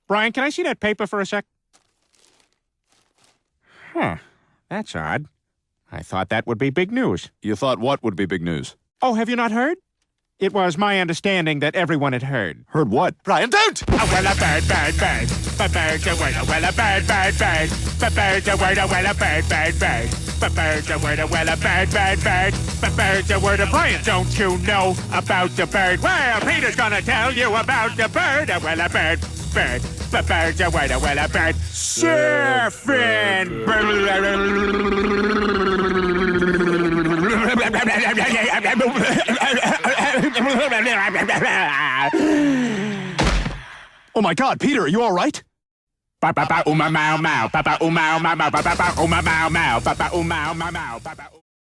Brian, can I see that paper for a sec? Huh. That's odd. I thought that would be big news. You thought what would be big news? Oh, have you not heard? It was my understanding that everyone had heard. Heard what? Brian, don't! Oh, well, a bird, bird, bird. But bird's a word, well, a bird, bird, bird. But bird's a word, well, a bird, bird, bird. But bird's a word, well, a bird, bird, bird. But bird's a word, Brian, don't you know about the bird? Well, Peter's gonna tell you about the bird. Well, a bird, bird. But bird's a word, well, a bird. Surfing. Oh my God, Peter, are you all right? Ba ba ba, uma mau mau, ba ba umau mau mau, ba ba ba uma mau mau, ba ba umau mau mau, ba ba.